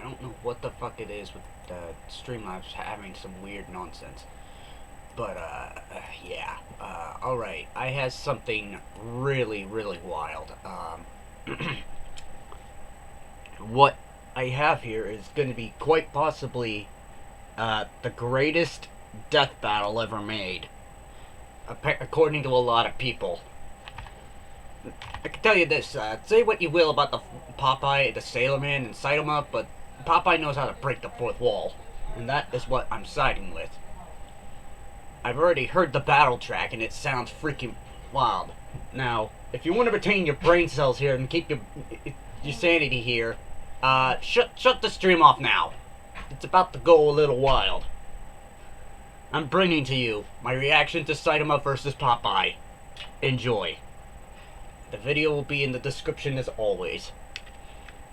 don't know what the fuck it is with Streamlabs having some weird nonsense. But, yeah. Alright. I have something really, really wild. What I have here is going to be quite possibly the greatest death battle ever made. According to a lot of people. I can tell you this, say what you will about the Popeye, the Sailor Man, and Saitama, but Popeye knows how to break the fourth wall. And that is what I'm siding with. I've already heard the battle track, and it sounds freaking wild. Now, if you want to retain your brain cells here and keep your sanity here, shut the stream off now. It's about to go a little wild. I'm bringing to you my reaction to Saitama versus Popeye. Enjoy. The video will be in the description as always.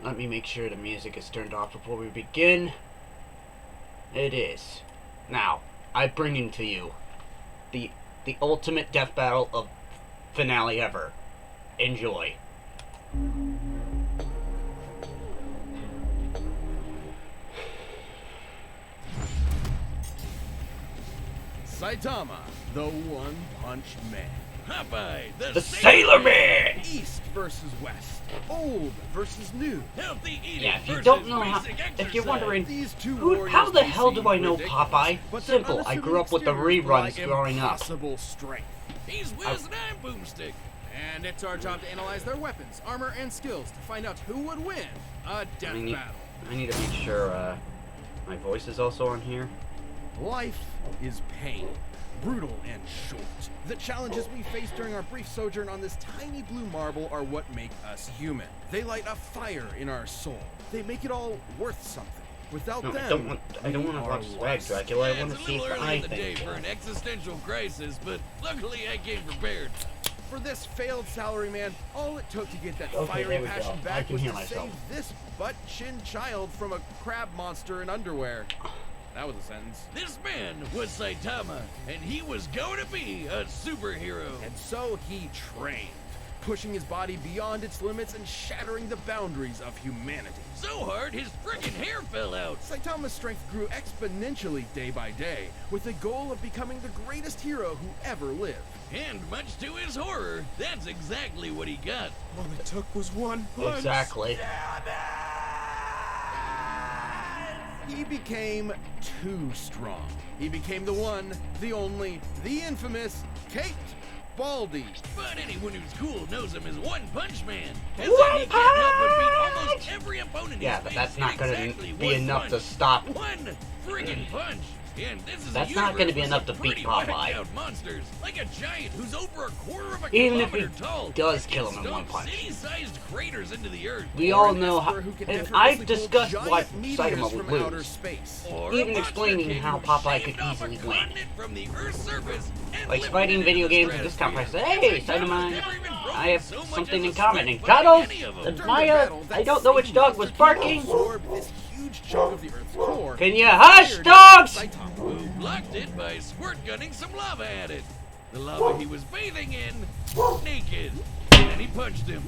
Let me make sure the music is turned off before we begin. It is. Now, I bring into you the ultimate death battle of finale ever. Enjoy. Saitama, the One Punch Man. Popeye, the Sailor Man! East versus West. Old versus new. Healthy eating. Yeah, if you don't know how, if you're wondering, how the hell do I know Popeye? Simple, I grew up with the reruns growing up. Strength. He's whiz and I'm boomstick. And it's our job to analyze their weapons, armor, and skills to find out who would win a death battle. I need to make sure my voice is also on here. Life is pain, brutal and short. The challenges we face during our brief sojourn on this tiny blue marble are what make us human. They light a fire in our soul. They make it all worth something. Without them, I don't want to watch Swag Dracula. I want to see it's a what little I early in the day think. for an existential crisis, but luckily I came prepared. For this failed salaryman, all it took to get that Okay, fiery there we passion go. I back can was hear to myself. save this butt-chin child from a crab monster in underwear. That was a sentence. This man was Saitama, and he was going to be a superhero. And so he trained, pushing his body beyond its limits and shattering the boundaries of humanity. So hard, his friggin' hair fell out. Saitama's strength grew exponentially day by day, with the goal of becoming the greatest hero who ever lived. And much to his horror, that's exactly what he got. All it took was one punch. Exactly. He became too strong. He became the one, the only, the infamous Kate Baldy. But anyone who's cool knows him as One Punch Man. As One he can't help but beat Punch! almost every opponent Yeah, he's but faced that's not in gonna exactly be one enough punch. to stop. One friggin' punch. And this is That's a not gonna universe be with enough some to beat pretty Popeye. whacked out monsters, like a giant who's over a quarter of a Even if kilometer he tall. does that kill can him in one stomp punch. City-sized craters into the earth. We Or all an know how, Esper who can and effortlessly I've pull discussed giant why meteors Saitama would from outer lose. space. Or Even a monster explaining king how who Popeye shaved could off a easily win. continent from the Earth's surface and Like lifted fighting it video into the games at this kind of stratosphere. price. Hey, Saitama's Saitama, never even broken I have so much something as in a common. sweat And fighting Cuddles, any of 'em. and During the Maya, battle, I that don't know which same dog was monster barking. absorbed this huge chunk of the Earth's core. Can you hush, dogs? Saitama. Who blocked it by squirt gunning some lava at it. The lava he was bathing in, naked. And he punched him.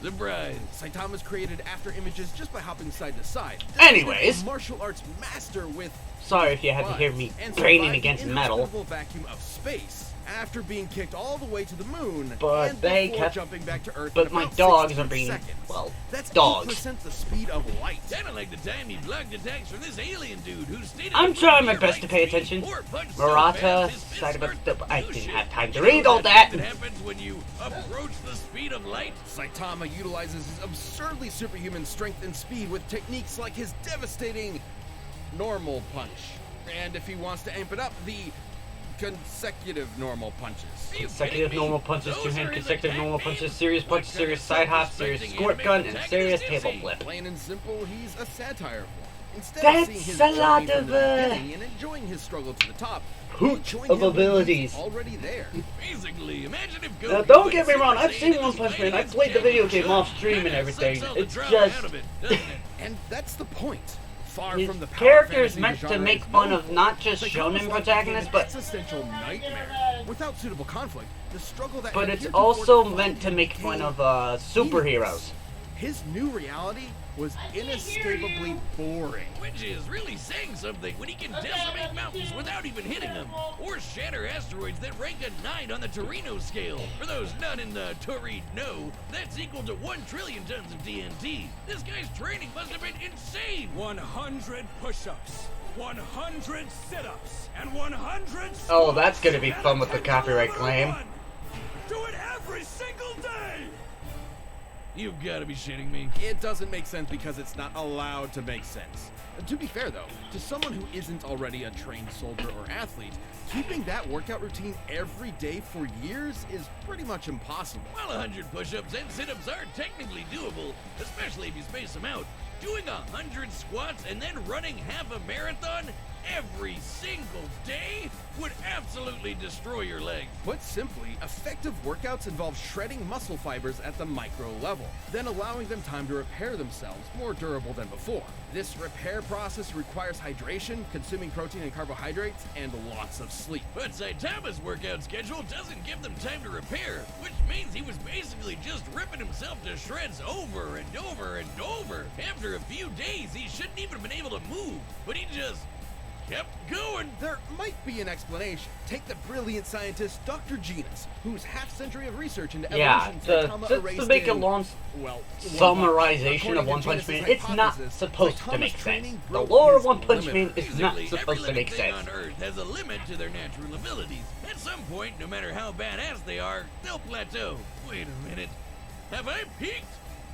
Surprise. Saitama's created after images just by hopping side to side. Anyways. A martial arts master with Sorry if you had to hear me and training survived against the metal. inhospitable vacuum of space after being kicked all the way to the moon. But and they before kept- jumping back to Earth but in my about dogs 16 are being, seconds. well, That's dogs. 8% the speed of light. Kinda like the time he blocked attacks from this alien dude who stated I'm he trying my would best to pay light attention. speed or punch so Murata, fast his fists Saitama, hurt. I No didn't shit. have time to You read know all that. That happens when you approach the speed of light. Saitama utilizes his absurdly superhuman strength and speed with techniques like his devastating normal punch. And if he wants to amp it up, the consecutive normal punches. Are you Consecutive kidding me? normal punches, Those two-hand are his consecutive attack normal names? punches, serious punch, What kind serious of side hop, serious self-respecting squirt gun, anime and protagonist serious is he? table flip. Plain and simple, he's a satire form. Instead That's of seeing his a journey lot from of, the beginning and enjoying his struggle to the top, hoot we join of him when he's abilities. already there. Basically, imagine if Now, Goku don't went get me Super wrong, I've Saiyan seen in One his Punch fight Man. I've against played the video Jackie game off Chan. stream and Kinda everything. sucks all the It's drama just out of it, doesn't it? And that's the point. Far his from the power character is fantasy meant the to genre make is fun known of for, not just Saitama's shonen life became protagonists, an but existential nightmare. Without suitable conflict, the struggle that but had it's heretofore also defined meant to him make fun became of superheroes. His new reality was inescapably boring. Which is really saying something when he can decimate mountains without even hitting them, or shatter asteroids that rank a 9 on the Torino scale. For those not in the Torino, that's equal to 1 trillion tons of TNT. This guy's training must have been insane. 100 push-ups, 100 sit-ups, and 100 Oh, that's gonna be fun with the copyright claim. Do it every single day! You've got to be shitting me. It doesn't make sense because it's not allowed to make sense. To be fair though, to someone who isn't already a trained soldier or athlete, keeping that workout routine every day for years is pretty much impossible. While 100 push-ups and sit-ups are technically doable, especially if you space them out, doing 100 squats and then running half a marathon every single day would absolutely destroy your legs. Put simply, effective workouts involve shredding muscle fibers at the micro level, then allowing them time to repair themselves more durable than before. This repair process requires hydration, consuming protein and carbohydrates, and lots of sleep. But Saitama's workout schedule doesn't give them time to repair, which means he was basically just ripping himself to shreds over and over and over. After a few days, he shouldn't even have been able to move, but he just kept going. There might be an explanation. Take the brilliant scientist Dr. Genus, whose half-century of research into evolution Saitama to erased make a in, long well, summarization of One Punch Man, it's not supposed to make sense. The lore of One Punch Man is not Basically, supposed to every make living sense. thing on Earth has a limit to their natural abilities. At some point, no matter how badass they are, they'll plateau. Wait a minute. Have I peaked?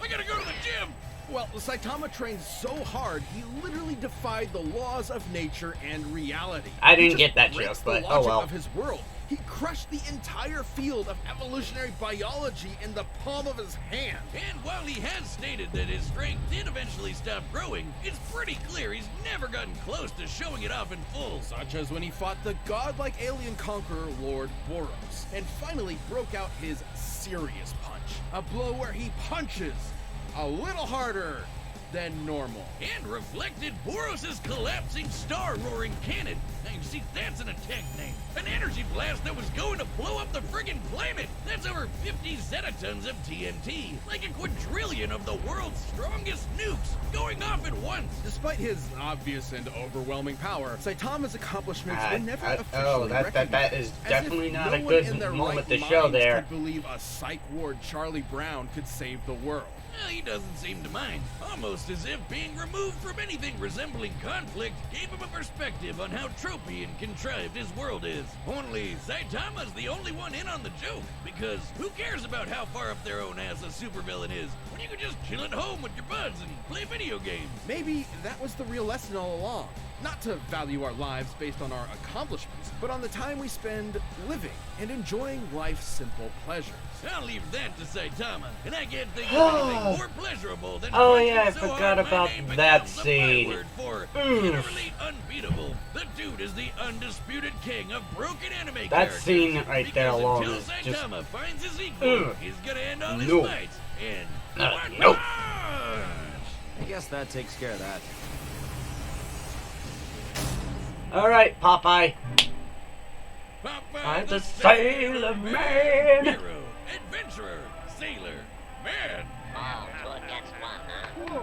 I gotta go to the gym! Well, Saitama trained so hard, he literally defied the laws of nature and reality. I didn't He just get that breaks joke, the but oh logic well. of his world. He crushed the entire field of evolutionary biology in the palm of his hand. And while he has stated that his strength did eventually stop growing, it's pretty clear he's never gotten close to showing it off in full. Such as when he fought the godlike alien conqueror Lord Boros, and finally broke out his serious punch. A blow where he punches a little harder than normal. And reflected Boros' collapsing star-roaring cannon. Now you see, that's an attack name. An energy blast that was going to blow up the friggin' planet. That's over 50 zetatons of TNT. Like a quadrillion of the world's strongest nukes going off at once. Despite his obvious and overwhelming power, Saitama's accomplishments were never officially oh, that recognized. is As definitely if not no a one good in their moment right to show minds there. could believe a psych ward Charlie Brown could save the world. Well, he doesn't seem to mind. Almost as if being removed from anything resembling conflict gave him a perspective on how tropey and contrived his world is. Only Saitama's the only one in on the joke, because who cares about how far up their own ass a supervillain is when you can just chill at home with your buds and play video games? Maybe that was the real lesson all along. Not to value our lives based on our accomplishments, but on the time we spend living and enjoying life's simple pleasures. I'll leave that to Saitama, and I can't think of anything more pleasurable than Oh, punching yeah, I so forgot hard my about name that becomes a scene. byword for Oof. literally unbeatable. The dude is the undisputed king of broken anime That characters. scene right there Because alone until is just... Saitama finds his equal, Ugh. he's gonna end all his No. fights in nope. I guess that takes care of that. Alright, Popeye. Popeye I'm the Sailor Man. Hero, adventurer, sailor, man. Oh, two against one, huh?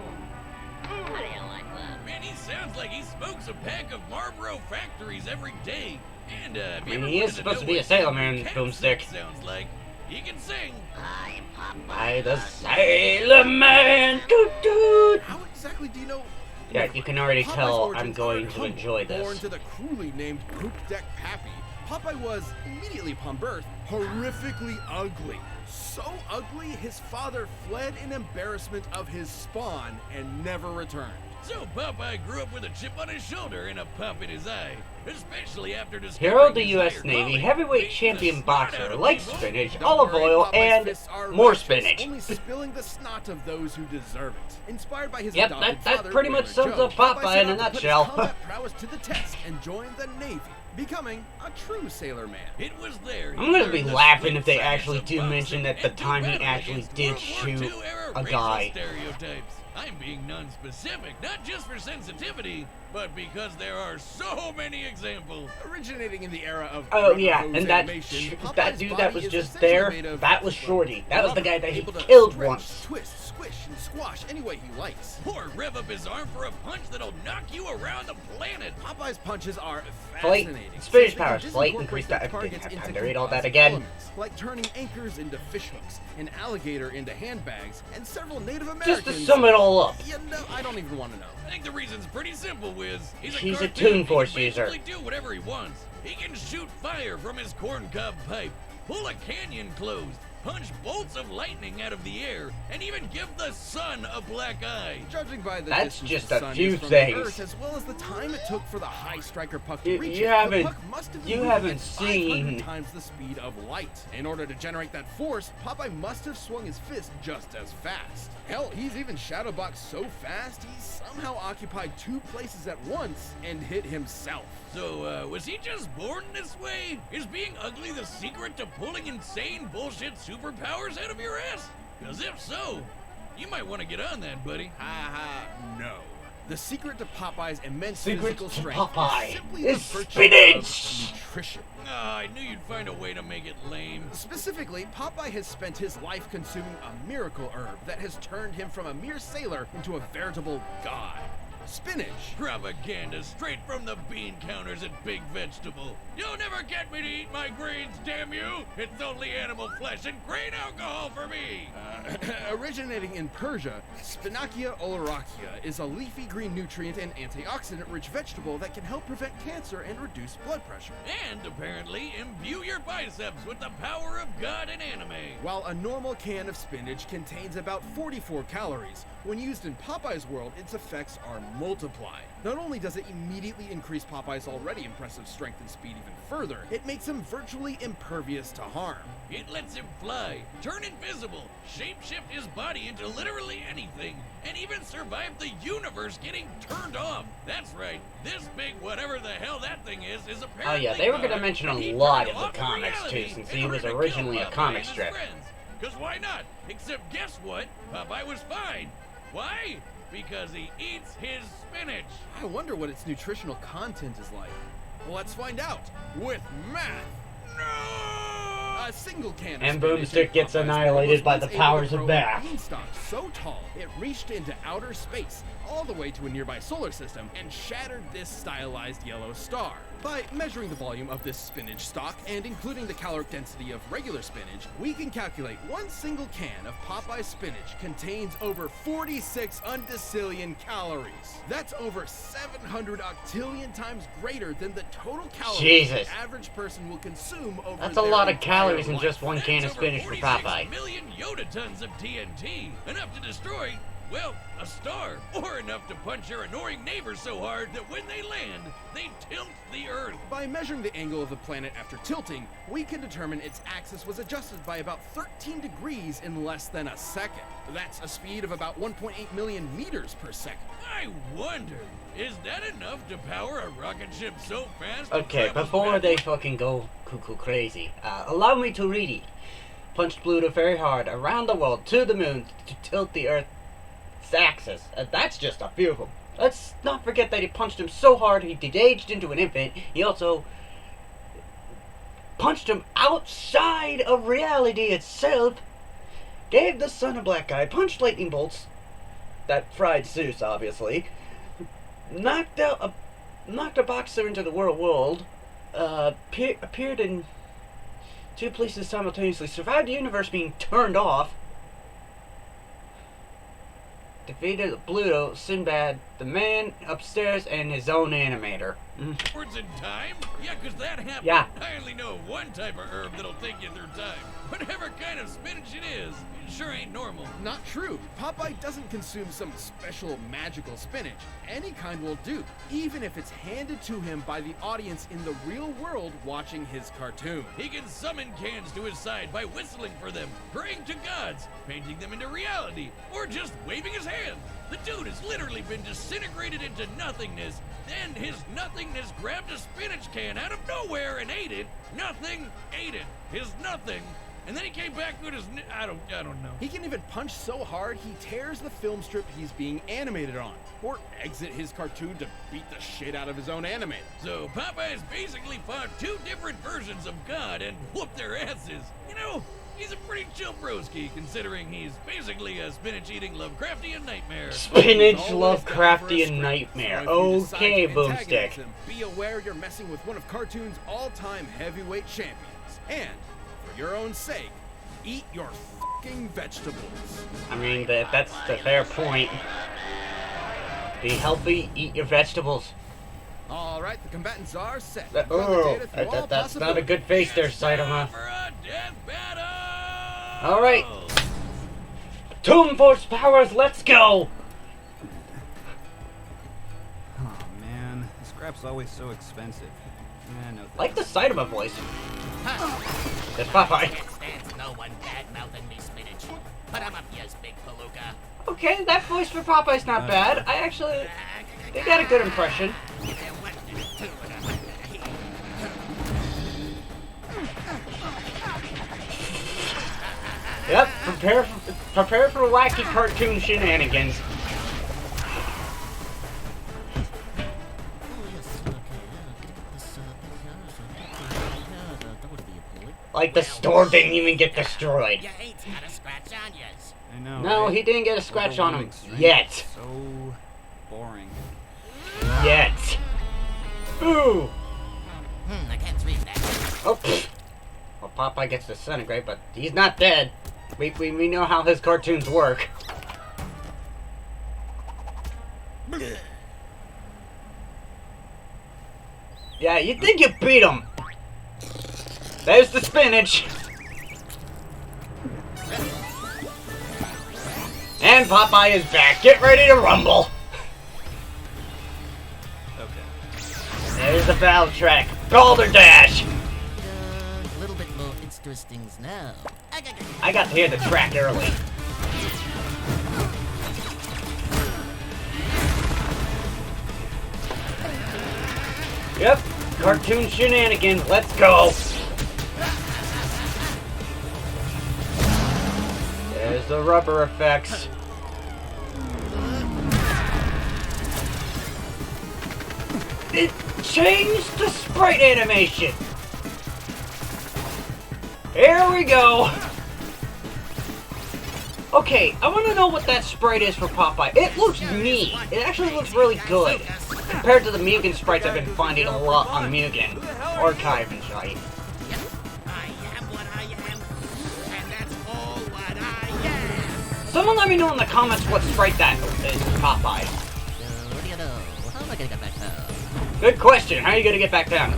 How do you like that? Man, he sounds like he smokes a pack of Marlboro Factories every day. And, if you I mean, ever he is wanted to supposed know to be a what Sailor Captain Man, Captain Boomstick. sounds like, he can sing. I'm Popeye. I the Sailor Man. Toot toot. How exactly do you know? Yeah, you can already Popeye's tell origins I'm going aren't to humble. enjoy Born this. to the cruelly named Poop Deck Pappy, Popeye was, immediately upon birth, horrifically ugly. So ugly, his father fled in embarrassment of his spawn and never returned. So Popeye grew up with a chip on his shoulder and a pop in his eye, especially after Hero of discovering the his U.S. higher Navy, calling, heavyweight beating the champion snot boxer, out of likes people. spinach, Don't olive worry, oil, Popeye's and fists are more righteous, spinach. Only spilling the snot of those who deserve it. Inspired by his Yep, adopted that father, pretty much Waiter sums Joe, up Popeye set in a out to put his nutshell. combat prowess to the test and joined the Navy, becoming a true sailor man. It was there. I'm gonna be laughing if they actually do mention that the time he actually did shoot a guy. Stereotypes. I'm being non-specific, not just for sensitivity, but because there are so many example. Originating in the era of Oh yeah, rubber-hose and that animation, that Popeye's dude body that was is just essentially there, made of, that was well, Shorty. That was the rubber, guy that he able to killed stretch, once. twist, squish, and squash any way he likes. Or rev up his arm for a punch that'll knock you around the planet. Popeye's punches are Flight, fascinating. Spinach since they can powers, flight, disincorporate increase their that. I targets didn't have into time to read all that composite again. elements, like turning anchors into fishhooks, an alligator into handbags, and several Native Just Americans. to sum it all up. You know, I don't even want to know. I think the reason's pretty simple, Wiz. He's He's a a cartoon. Toon Force He can user. basically do whatever he wants. He can shoot fire from his corncob pipe, pull a canyon closed, punch bolts of lightning out of the air, and even give the sun a black eye. Judging by the That's distance just the a sun few is from things. the Earth, as well as the time it took for the high striker puck to You- reach you it, haven't- the puck must have been you moving haven't at 500 seen- times the speed of light. In order to generate that force, Popeye must have swung his fist just as fast. Hell, he's even shadowboxed so fast he somehow occupied 2 places at once and hit himself. So, was he just born this way? Is being ugly the secret to pulling insane bullshit superpowers out of your ass? Because if so, you might want to get on that, buddy. Ha ha, no. The secret to Popeye's immense Secret physical to strength Popeye is simply is the virtue spinach. of nutrition. I knew you'd find a way to make it lame. Specifically, Popeye has spent his life consuming a miracle herb that has turned him from a mere sailor into a veritable god. Spinach. Propaganda straight from the bean counters at Big Vegetable. You'll never get me to eat my grains, damn you! It's only animal flesh and grain alcohol for me! Originating in Persia, Spinacia oleracea is a leafy green nutrient and antioxidant-rich vegetable that can help prevent cancer and reduce blood pressure. And apparently imbue your biceps with the power of God and anime. While a normal can of spinach contains about 44 calories, when used in Popeye's world, its effects are multiplied. Not only does it immediately increase Popeye's already impressive strength and speed even further, it makes him virtually impervious to harm. It lets him fly, turn invisible, shapeshift his body into literally anything, and even survive the universe getting turned off. That's right, this big whatever the hell that thing is apparently Oh yeah, they were gonna God, mention and a he lot turned of the off comics reality too, since in he order was to kill originally a Popeye comic and his strip. friends. 'Cause why not? Except guess what? Popeye was fine. Why? Because he eats his spinach. I wonder what its nutritional content is like. Let's find out with math. No! A single can of And spinach Boomstick in gets Popeye's annihilated was by once the able to powers of grow a math. beanstalk so tall it reached into outer space, all the way to a nearby solar system, and shattered this stylized yellow star. By measuring the volume of this spinach stalk and including the caloric density of regular spinach, we can calculate one single can of Popeye spinach contains over 46 undecillion calories. That's over 700 octillion times greater than the total calories Jesus. the average person will consume over That's a their lot of entire calories in life. just one can of That's over spinach for 46 Popeye. million Yoda tons of TNT, enough to destroy, well, a star, or enough to punch your annoying neighbors so hard that when they land, they tilt the Earth. By measuring the angle of the planet after tilting, we can determine its axis was adjusted by about 13 degrees in less than a second. That's a speed of about 1.8 million meters per second. I wonder, is that enough to power a rocket ship so fast? it Okay, travels before they backwards? fucking go cuckoo crazy, allow me to read it. Punched Pluto very hard around the world to the moon to tilt the Earth's axis. That's just a few of them. Let's not forget that he punched him so hard he de-aged into an infant. He also punched him outside of reality itself. Gave the sun a black eye. Punched lightning bolts that fried Zeus, obviously. Knocked a boxer into the world. Appeared in 2 places simultaneously. Survived the universe being turned off. Defeated Pluto, Sinbad, the man upstairs, and his own animator. Backwards in time? Yeah, 'cause that happened. Yeah. I only know of one type of herb that'll take you through time. Whatever kind of spinach it is, it sure ain't normal. Not true. Popeye doesn't consume some special magical spinach. Any kind will do, even if it's handed to him by the audience in the real world watching his cartoon. He can summon cans to his side by whistling for them, praying to gods, painting them into reality, or just waving his hand. The dude has literally been disintegrated into nothingness. Then his nothingness grabbed a spinach can out of nowhere and ate it. Nothing ate it. His nothing and then he came back with his. I don't know. He can even punch so hard he tears the film strip he's being animated on, or exit his cartoon to beat the shit out of his own animator. So Popeye's basically fought two different versions of God and whooped their asses. You know, he's a pretty chill broski, considering he's basically a spinach-eating Lovecraftian nightmare. Spinach He's always down for a Lovecraftian scrap, nightmare. so if you decide Okay, to antagonize Boomstick. him, be aware you're messing with one of cartoon's all-time heavyweight champions. And, for your own sake, eat your fucking vegetables. I mean, that's the fair point. Be healthy, eat your vegetables. Alright, the combatants are set. Oh, that's not a good face there, Saitama. For a death battle! Alright. TOON Force powers, let's go! Oh man, scrap's always so expensive. No Like thanks. the Saitama voice. That's Popeye. Can't stand no one bad-mouthing me, Spinach. Put 'em up, yes, big palooka. Okay, that voice for Popeye's not bad. I actually, they got a good impression. Yep, prepare for wacky cartoon shenanigans. Like the store didn't even get destroyed. You ain't got a scratch on yas. I know. No, right? he didn't get a scratch on him Overwhelming strength. yet. So boring. Yet. Ooh. I can't read that. Oh. Pfft. Well, Popeye gets disintegrate, but he's not dead. We know how his cartoons work. Yeah, you think you beat him. There's the spinach. And Popeye is back. Get ready to rumble. Okay. There's the battle track. Balderdash. A little bit more interesting now. I got to hear the track early. Yep, cartoon shenanigans, let's go! There's the rubber effects. It changed the sprite animation! Here we go! Okay, I want to know what that sprite is for Popeye. It looks neat. It actually looks really good. Compared to the Mugen sprites I've been finding a lot on Mugen. Archive and shite. I am what I am, and that's all what I am. Someone let me know in the comments what sprite that is for Popeye. What do you know? How am I gonna get back home? Good question. How are you gonna get back down?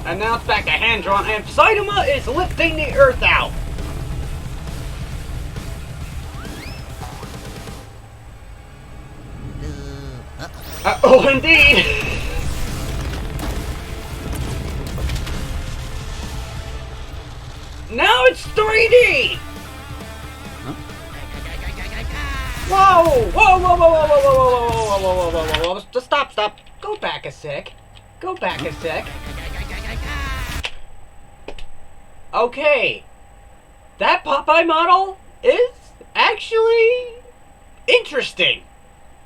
And now it's back to hand-drawn, and Saitama is lifting the earth out. Oh, indeed! Now it's 3D! Whoa! Whoa, whoa, whoa, whoa, whoa, whoa, whoa, whoa, whoa, whoa, whoa, whoa, whoa, just stop. Go back a sec. Okay. That Popeye model is actually interesting.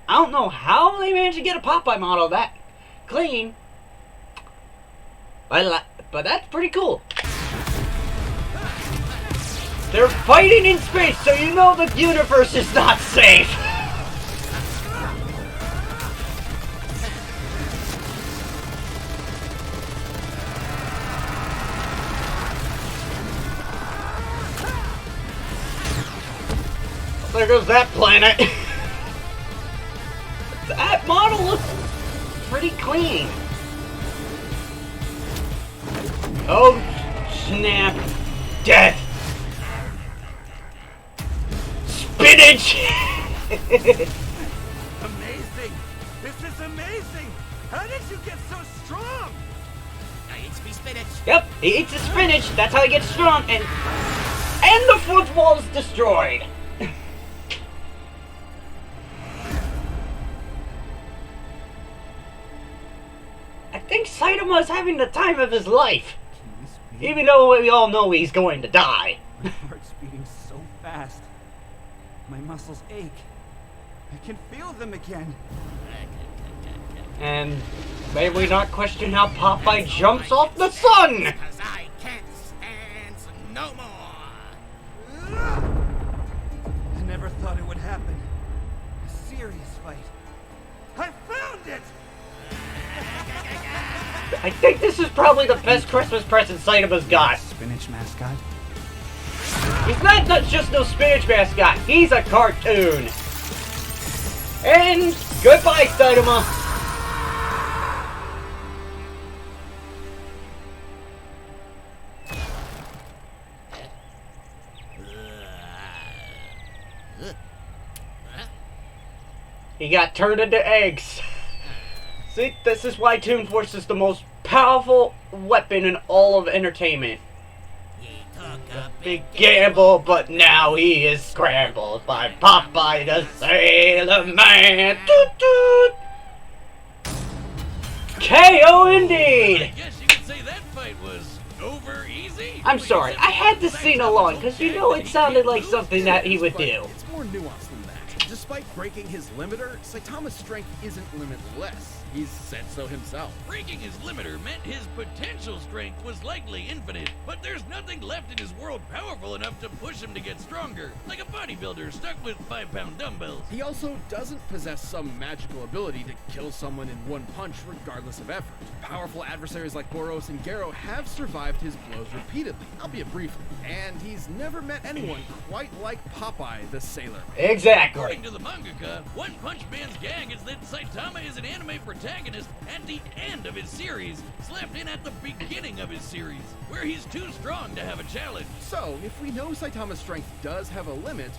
I don't know how they managed to get a Popeye model that clean, but that's pretty cool. They're fighting in space, so you know the universe is not safe. There goes that planet. That model looks pretty clean. Oh, snap. Death. Spinach! Amazing! This is amazing! How did you get so strong? I eat me spinach. Yep, he eats the spinach, that's how he gets strong, and the fourth wall is destroyed. I think Saitama is having the time of his life. Can this Even though we all know he's going to die. My heart's beating so fast. My muscles ache. I can feel them again. And may we not question how Popeye jumps off the sun? Because I can't stand no more. I never thought it would happen. A serious fight. I found it! I think this is probably the best Christmas present Saitama's got. Spinach mascot? He's not just no spinach mascot, he's a cartoon. And goodbye, Saitama. He got turned into eggs. See, this is why TOON Force is the most powerful weapon in all of entertainment. He took a Big gamble, but now he is scrambled by Popeye the Sailor Man. Toot toot! KO indeed! I guess you could say that fight was over easy. I'm sorry, I had to sing along because you know it sounded like something that he would do. It's more nuanced than that. Despite breaking his limiter, Saitama's strength isn't limitless. He's said so himself. Breaking his limiter meant his potential strength was likely infinite, but there's nothing left in his world powerful enough to push him to get stronger, like a bodybuilder stuck with 5-pound dumbbells. He also doesn't possess some magical ability to kill someone in one punch regardless of effort. Powerful adversaries like Boros and Garo have survived his blows repeatedly, albeit briefly, and he's never met anyone quite like Popeye the Sailor Man. Exactly. According to the mangaka, One Punch Man's gag is that Saitama is an anime protagonist at the end of his series, slapped in at the beginning of his series, where he's too strong to have a challenge. So, if we know Saitama's strength does have a limit,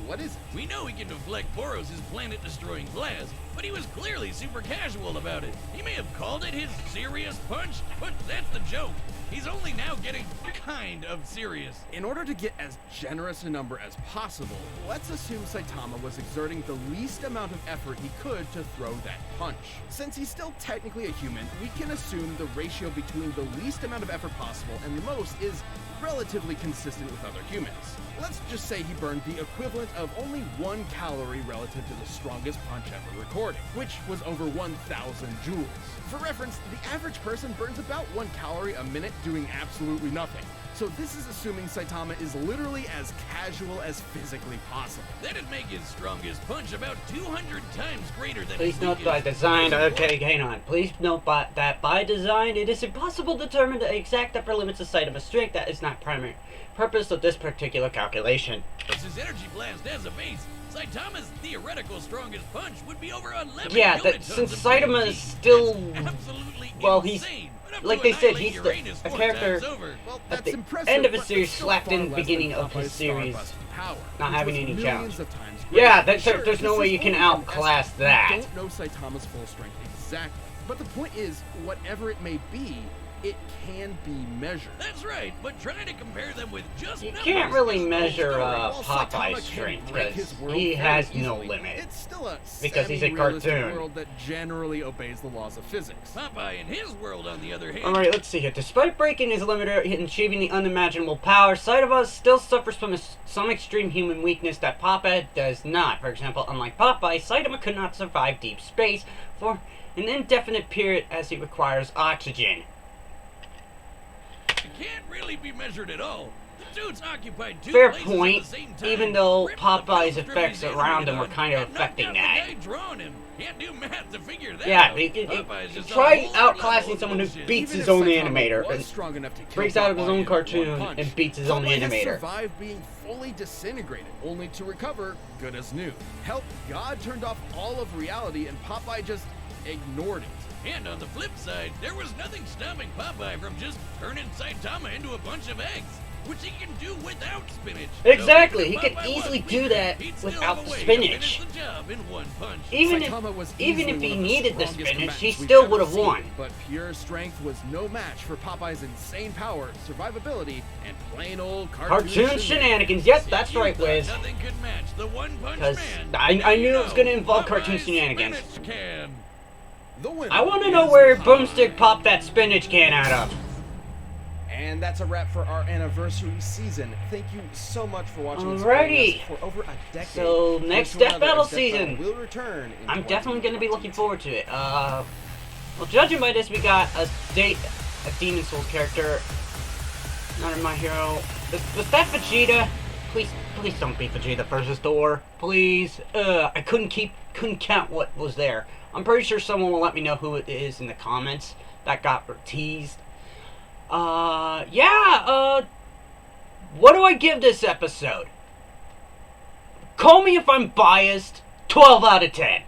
what is it? We know he can deflect Boros' planet-destroying blast, but he was clearly super casual about it. He may have called it his serious punch, but that's the joke. He's only now getting kind of serious. In order to get as generous a number as possible, let's assume Saitama was exerting the least amount of effort he could to throw that punch. Since he's still technically a human, we can assume the ratio between the least amount of effort possible and the most is relatively consistent with other humans. Let's just say he burned the equivalent of only 1 calorie relative to the strongest punch ever recorded, which was over 1,000 joules. For reference, the average person burns about 1 calorie a minute doing absolutely nothing. So this is assuming Saitama is literally as casual as physically possible. That'd make his strongest punch about 200 times greater than Please his note by weakest. design, okay, hang on. Please note that by design, it is impossible to determine the exact upper limits of Saitama's strength. That is not primary purpose of this particular calculation. Plus his energy blast as a base, Saitama's theoretical strongest punch would be over 11 Yeah, kilotons since of Saitama TNT. is still, That's absolutely well, he's, insane. Enough like to they said, annihilate he's Uranus a 4 character times over. Well, at that's the impressive, end of his but series it's still slapped far in the less beginning than of his Popeye's series, star-busting power, not which having was any millions challenge. of times Yeah, greater. that's, there's no this way is you can only an outclass estimate. that. We don't know Saitama's full strength exactly, but the point is, whatever it may be, it can be measured. That's right, but trying to compare them with just You numbers can't really is no measure story. While Saitama Popeye's can strength break because his world he very has no easily, limit. It's still a Because he's a semi-realistic cartoon. world that generally obeys the laws of physics. Popeye in his world, on the other hand, Alright, let's see here. Despite breaking his limiter and achieving the unimaginable power, Saitama still suffers from some extreme human weakness that Popeye does not. For example, unlike Popeye, Saitama could not survive deep space for an indefinite period as he requires oxygen. it can't really be measured at all. The dude's occupied 2 Fair places point, at the same time. even though Ripped the Popeye's film strip effects he's around him were animated kind of on, and knocked affecting out that. the guy drawing him. Can't do math to figure that Yeah, out. Popeye's just try on a whole other outclassing level someone who of bullshit. beats Even his if own Saitama animator was and strong enough to kill breaks out of his Popeye own in cartoon one punch, and beats his own Popeye has animator. survived being fully disintegrated, only to recover good as new. Help, God turned off all of reality and Popeye just ignored it. And on the flip side, there was nothing stopping Popeye from just turning Saitama into a bunch of eggs, which he can do without spinach. Exactly, So he if could Popeye easily was do weaker, that he'd still without have a the way to spinach. finish the job in one punch. Even Saitama was if easily he one of needed the strongest spinach, he combatants we've still ever would have seen, won. But pure strength was no match for Popeye's insane power, survivability, and plain old Cartoon shenanigans, yes, that's right, You thought Wiz. nothing could match the One Punch 'Cause Man. I knew it was You gonna know, involve cartoon Popeye's shenanigans. spinach can. The winner I want to know is where Popeye. Boomstick popped that spinach can out of. And that's a wrap for our anniversary season. Thank you so much for watching and supporting Alrighty. us for over a decade. So, next Here's to Death another Battle Death season. Will return in I'm definitely going to be looking 2022. forward to it. Well, judging by this, we got a Demon Souls character. Not in my hero. Was that Vegeta? Please don't be Vegeta versus Thor. Please. I couldn't count what was there. I'm pretty sure someone will let me know who it is in the comments that got teased. Yeah, what do I give this episode? Call me if I'm biased. 12 out of 10.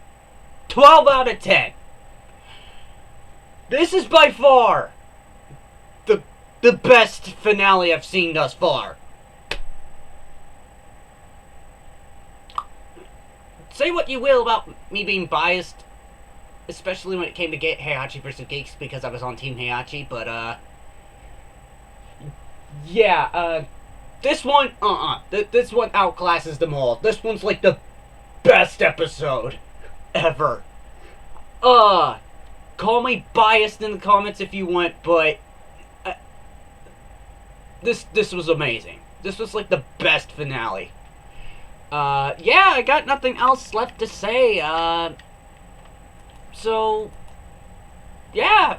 12 out of 10. This is by far the best finale I've seen thus far. Say what you will about me being biased, especially when it came to Heihachi versus Geeks, because I was on Team Heihachi, but, yeah, this one, this one outclasses them all. This one's like the best episode ever. Call me biased in the comments if you want, but this was amazing. This was like the best finale. Yeah, I got nothing else left to say. So yeah,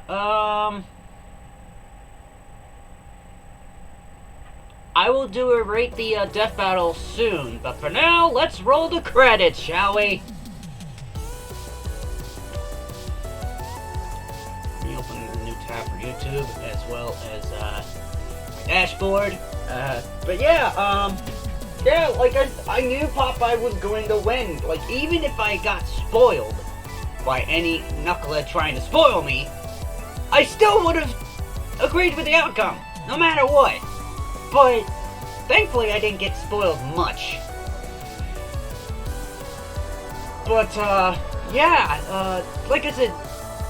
I will do a rate the death battle soon, but for now, let's roll the credits, shall we? Let me open a new tab for YouTube as well as dashboard. But yeah, yeah, like I knew Popeye was going to win. Like, even if I got spoiled by any knucklehead trying to spoil me, I still would have agreed with the outcome, no matter what. But thankfully, I didn't get spoiled much. But yeah, like I said,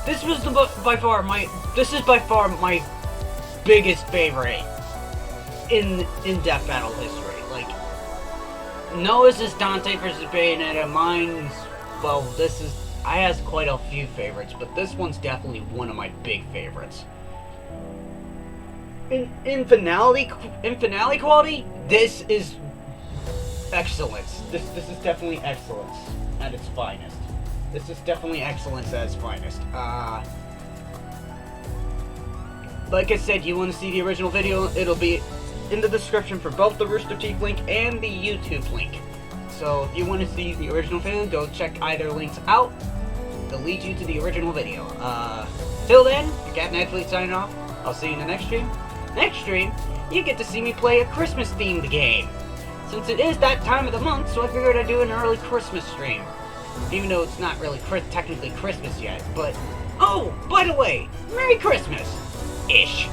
this was by far my biggest favorite in Death Battle history. Like, Noah's is Dante versus Bayonetta. Mine's, well, I has quite a few favorites, but this one's definitely one of my big favorites. In finale quality, this is excellence. This is definitely excellence at its finest. This is definitely excellence at its finest. Like I said, you want to see the original video, it'll be in the description for both the Rooster Teeth link and the YouTube link. So if you want to see the original video, go check either links out. They'll lead you to the original video. Till then, your Captain Netflix signing off. I'll see you in the next stream. Next stream, you get to see me play a Christmas-themed game. Since it is that time of the month, so I figured I'd do an early Christmas stream. Even though it's not really technically Christmas yet, but... Oh, by the way, Merry Christmas! Ish.